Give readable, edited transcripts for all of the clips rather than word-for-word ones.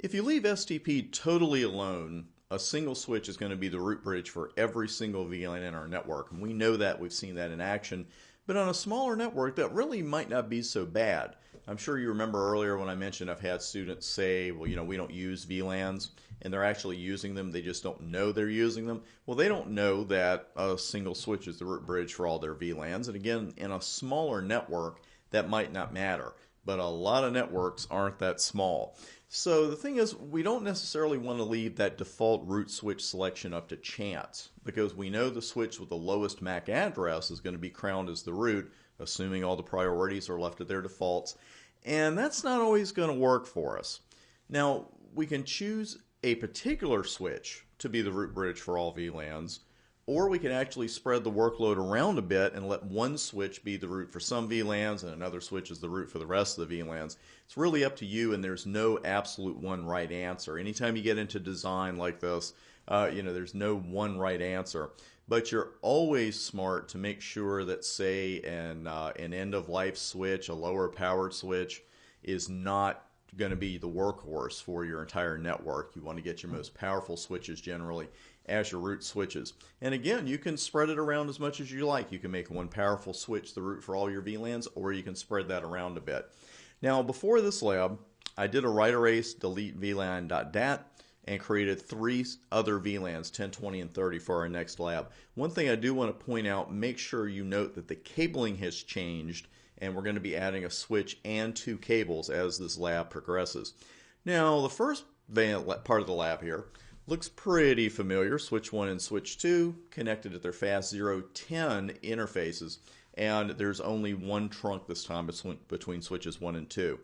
If you leave STP totally alone, a single switch is going to be the root bridge for every single VLAN in our network. And we know that, we've seen that in action. But on a smaller network, that really might not be so bad. I'm sure you remember earlier when I mentioned I've had students say, well, we don't use VLANs, and they're actually using them. They just don't know they're using them. Well, they don't know that a single switch is the root bridge for all their VLANs. And again, in a smaller network, that might not matter. But a lot of networks aren't that small. So the thing is, we don't necessarily want to leave that default root switch selection up to chance, because we know the switch with the lowest MAC address is going to be crowned as the root, assuming all the priorities are left at their defaults. And that's not always going to work for us. Now, we can choose a particular switch to be the root bridge for all VLANs, or we can actually spread the workload around a bit and let one switch be the root for some VLANs and another switch is the root for the rest of the VLANs. It's really up to you, and there's no absolute one right answer. Anytime you get into design like this, there's no one right answer. But you're always smart to make sure that, say, an end-of-life switch, a lower-powered switch, is not going to be the workhorse for your entire network. You want to get your most powerful switches generally as your root switches. And again, you can spread it around as much as you like. You can make one powerful switch the root for all your VLANs, or you can spread that around a bit. Now, before this lab, I did a write erase delete VLAN.dat and created 3 other VLANs, 10, 20, and 30 for our next lab. One thing I do want to point out, make sure you note that the cabling has changed, and we're going to be adding a switch and 2 cables as this lab progresses. Now, the first part of the lab here looks pretty familiar. Switch 1 and switch 2 connected at their fast 010 interfaces, and there's only one trunk this time between switches 1 and 2.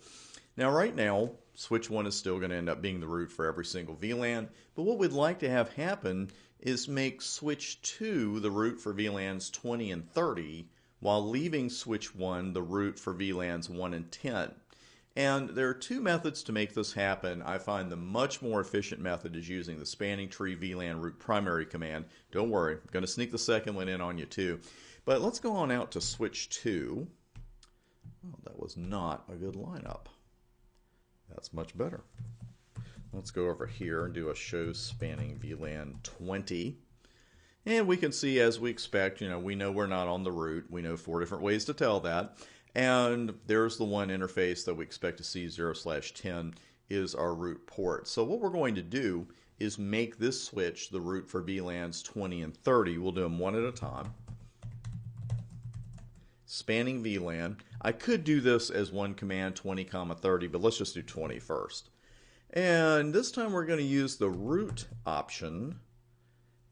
Now, right now, switch 1 is still going to end up being the root for every single VLAN, but what we'd like to have happen is make switch 2 the root for VLANs 20 and 30, while leaving switch 1 the root for VLANs 1 and 10. And there are 2 methods to make this happen. I find the much more efficient method is using the spanning tree VLAN root primary command. Don't worry, I'm going to sneak the second one in on you too. But let's go on out to switch 2. Oh, that was not a good lineup. That's much better. Let's go over here and do a show spanning VLAN 20. And we can see, as we expect, we know we're not on the root. We know 4 different ways to tell that. And there's the one interface that we expect to see, 0/10, is our root port. So what we're going to do is make this switch the root for VLANs 20 and 30. We'll do them one at a time. Spanning VLAN. I could do this as one command, 20, 30, but let's just do 20 first. And this time we're going to use the root option.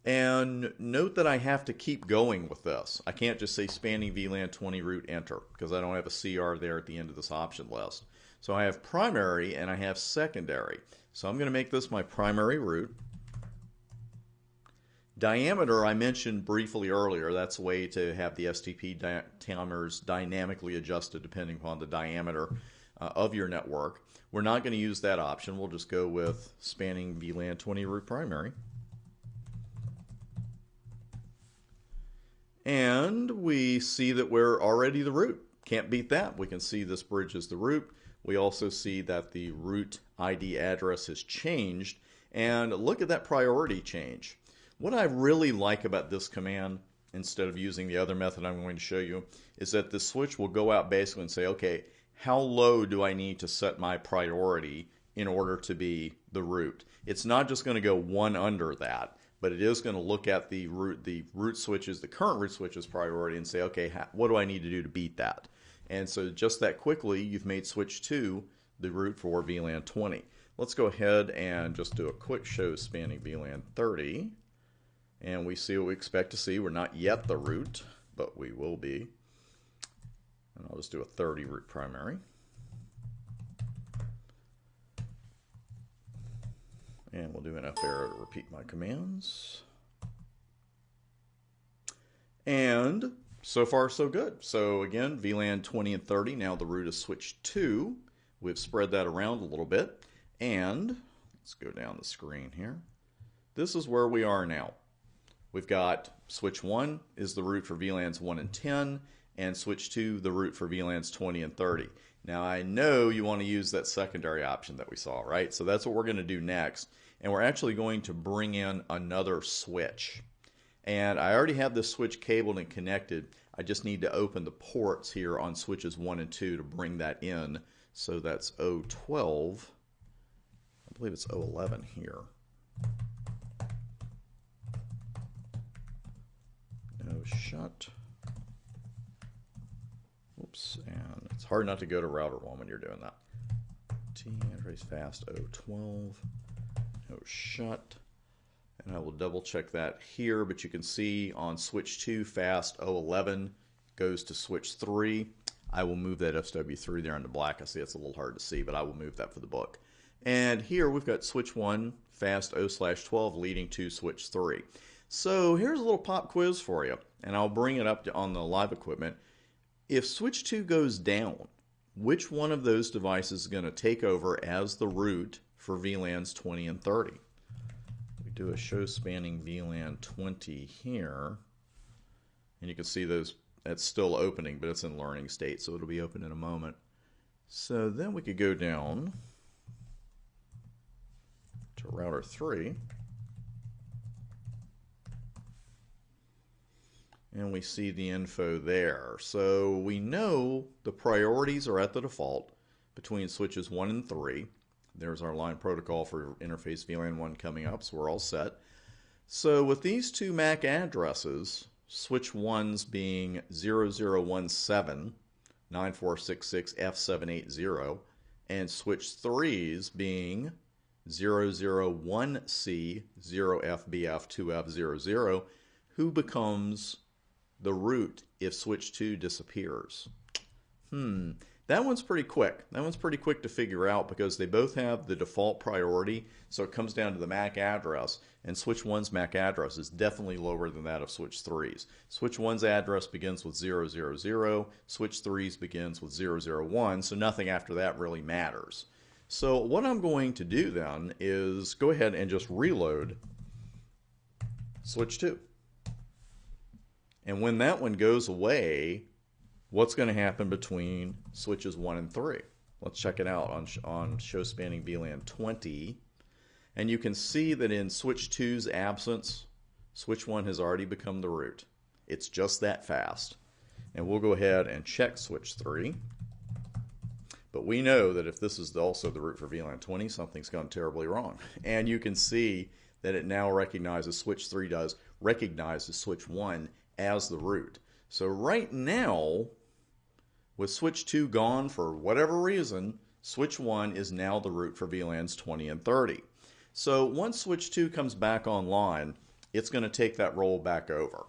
And note that I have to keep going with this. I can't just say spanning VLAN 20 root enter, because I don't have a CR there at the end of this option list. So I have primary and I have secondary. So I'm going to make this my primary root. Diameter I mentioned briefly earlier. That's a way to have the STP timers dynamically adjusted depending upon the diameter of your network. We're not going to use that option. We'll just go with spanning VLAN 20 root primary. And we see that we're already the root. Can't beat that. We can see this bridge is the root. We also see that the root ID address has changed. And look at that priority change. What I really like about this command, instead of using the other method I'm going to show you, is that the switch will go out basically and say, okay, how low do I need to set my priority in order to be the root? It's not just going to go one under that, but it is going to look at the root switches, the current root switches priority, and say, okay, what do I need to do to beat that? And so just that quickly, you've made switch 2 the root for VLAN 20. Let's go ahead and just do a quick show spanning VLAN 30. And we see what we expect to see. We're not yet the root, but we will be. And I'll just do a 30 root primary. And we'll do an F arrow to repeat my commands. And so far, so good. So again, VLAN 20 and 30, now the root is switch 2. We've spread that around a little bit. And let's go down the screen here. This is where we are now. We've got switch 1 is the root for VLANs 1 and 10, and switch 2 the root for VLANs 20 and 30. Now I know you want to use that secondary option that we saw, right? So that's what we're going to do next. And we're actually going to bring in another switch. And I already have this switch cabled and connected. I just need to open the ports here on switches 1 and 2 to bring that in. So that's O12. I believe it's O11 here. No shut. Oops, and it's hard not to go to router 1 when you're doing that. T interface fast O12. No shut. And I will double check that here, but you can see on switch 2 fast O11 goes to switch 3. I will move that FW3 there into black. I see it's a little hard to see, but I will move that for the book. And here we've got switch 1 fast O/12 leading to switch 3. So here's a little pop quiz for you, and I'll bring it up on the live equipment. If switch 2 goes down, which one of those devices is going to take over as the root for VLANs 20 and 30? We do a show spanning VLAN 20 here, and you can see those. That's still opening, but it's in learning state, so it'll be open in a moment. So then we could go down to router 3. And we see the info there. So we know the priorities are at the default between switches 1 and 3. There's our line protocol for interface VLAN 1 coming up, so we're all set. So with these two MAC addresses, switch 1's being 0017 9466 F780, and switch 3's being 001C 0FBF 2F00, who becomes the root if switch 2 disappears? That one's pretty quick. That one's pretty quick to figure out because they both have the default priority, so it comes down to the MAC address, and switch 1's MAC address is definitely lower than that of switch 3's. Switch 1's address begins with 000, switch 3's begins with 001, so nothing after that really matters. So what I'm going to do then is go ahead and just reload switch 2. And when that one goes away, what's going to happen between switches 1 and 3? Let's check it out on show spanning VLAN 20. And you can see that in switch 2's absence, switch 1 has already become the root. It's just that fast. And we'll go ahead and check switch 3. But we know that if this is also the root for VLAN 20, something's gone terribly wrong. And you can see that it now recognizes, switch 3 does, recognizes switch 1 as the root. So right now, with switch 2 gone for whatever reason, switch 1 is now the root for VLANs 20 and 30. So once switch 2 comes back online, it's going to take that role back over.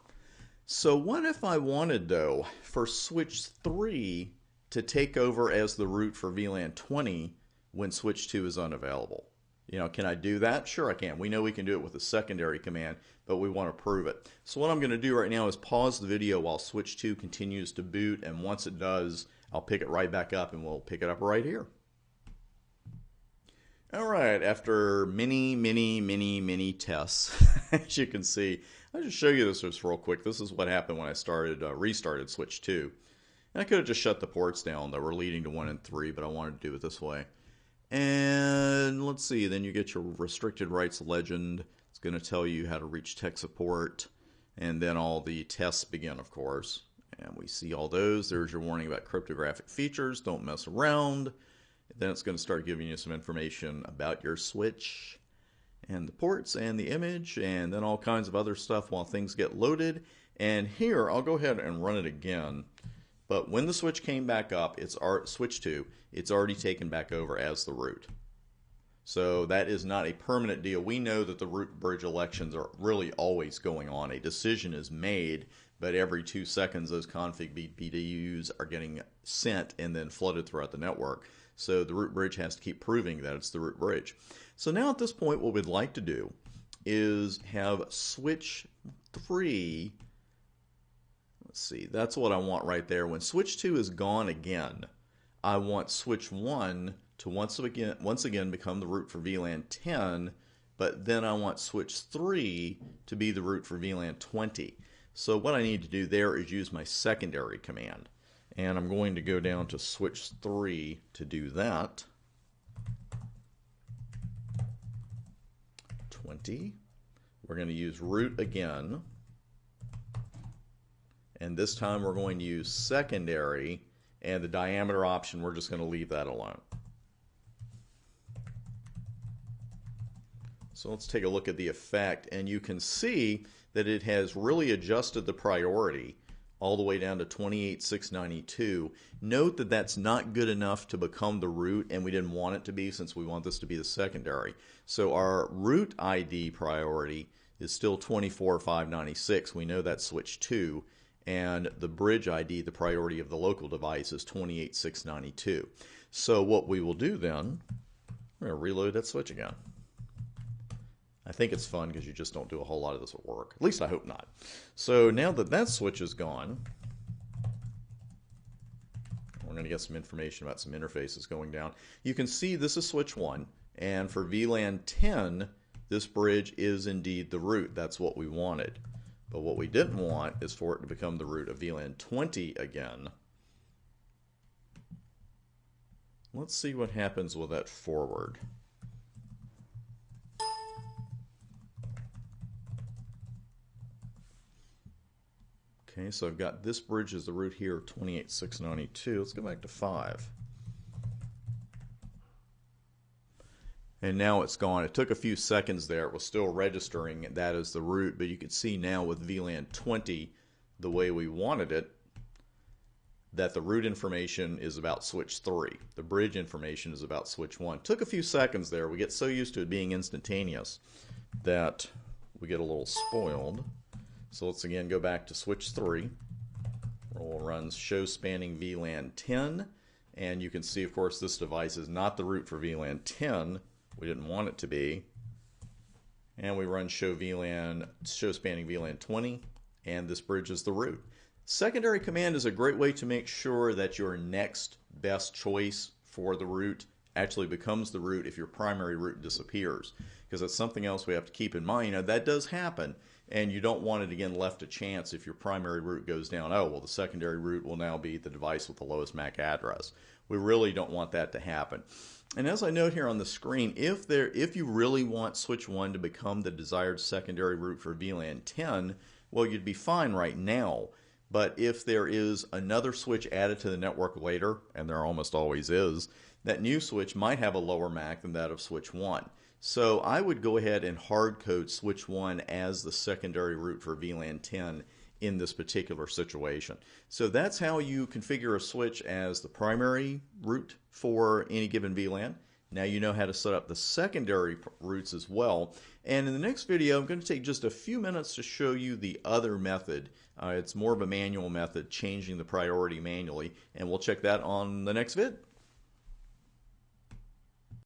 So what if I wanted, though, for switch 3 to take over as the root for VLAN 20 when switch 2 is unavailable? You know, can I do that? Sure I can. We know we can do it with a secondary command, but we want to prove it. So what I'm going to do right now is pause the video while switch 2 continues to boot, and once it does, I'll pick it right back up and we'll pick it up right here. Alright, after many tests, as you can see, I'll just show you this just real quick. This is what happened when I restarted switch 2. And I could have just shut the ports down that were leading to 1 and 3, but I wanted to do it this way. And let's see, then you get your restricted rights legend. It's going to tell you how to reach tech support, and then all the tests begin, of course. And we see all those. There's your warning about cryptographic features. Don't mess around. Then it's going to start giving you some information about your switch and the ports and the image, and then all kinds of other stuff while things get loaded. And here, I'll go ahead and run it again. But when the switch came back up, it's switch 2, it's already taken back over as the root. So that is not a permanent deal. We know that the root bridge elections are really always going on. A decision is made, but every 2 seconds those config BDUs are getting sent and then flooded throughout the network. So the root bridge has to keep proving that it's the root bridge. So now at this point, what we'd like to do is have switch 3. Let's see, that's what I want right there. When switch 2 is gone again, I want switch 1 to once again become the root for VLAN 10, but then I want switch 3 to be the root for VLAN 20. So what I need to do there is use my secondary command. And I'm going to go down to switch 3 to do that. 20. We're going to use root again. And this time we're going to use secondary, and the diameter option, we're just going to leave that alone. So let's take a look at the effect, and you can see that it has really adjusted the priority all the way down to 28,692. Note that that's not good enough to become the root, and we didn't want it to be since we want this to be the secondary. So our root ID priority is still 24,596. We know that's switch 2. And the bridge ID, the priority of the local device, is 28,692. So what we will do then, we're going to reload that switch again. I think it's fun because you just don't do a whole lot of this at work. At least I hope not. So now that that switch is gone, we're going to get some information about some interfaces going down. You can see this is switch 1, and for VLAN 10, this bridge is indeed the root. That's what we wanted. But what we didn't want is for it to become the root of VLAN 20 again. Let's see what happens with that forward. Okay, so I've got this bridge as the root here of 28,692. Let's go back to 5. And now it's gone. It took a few seconds there. It was still registering that as the root, but you can see now with VLAN 20, the way we wanted it, that the root information is about switch 3. The bridge information is about switch 1. Took a few seconds there. We get so used to it being instantaneous that we get a little spoiled. So let's again go back to switch 3. We'll run show spanning VLAN 10, and you can see, of course, this device is not the root for VLAN 10. We didn't want it to be. And we run show spanning VLAN 20, and this bridge is the root. Secondary command is a great way to make sure that your next best choice for the root actually becomes the root if your primary root disappears, because that's something else we have to keep in mind. You know, that does happen, and you don't want it again left to chance if your primary root goes down. Oh, well, the secondary root will now be the device with the lowest MAC address. We really don't want that to happen. And as I note here on the screen, if you really want switch 1 to become the desired secondary root for VLAN 10, well, you'd be fine right now. But if there is another switch added to the network later, and there almost always is, that new switch might have a lower MAC than that of switch 1. So I would go ahead and hard code switch 1 as the secondary root for VLAN 10 in this particular situation. So that's how you configure a switch as the primary root for any given VLAN. Now you know how to set up the secondary roots as well. And in the next video, I'm going to take just a few minutes to show you the other method. It's more of a manual method, changing the priority manually, and we'll check that on the next vid.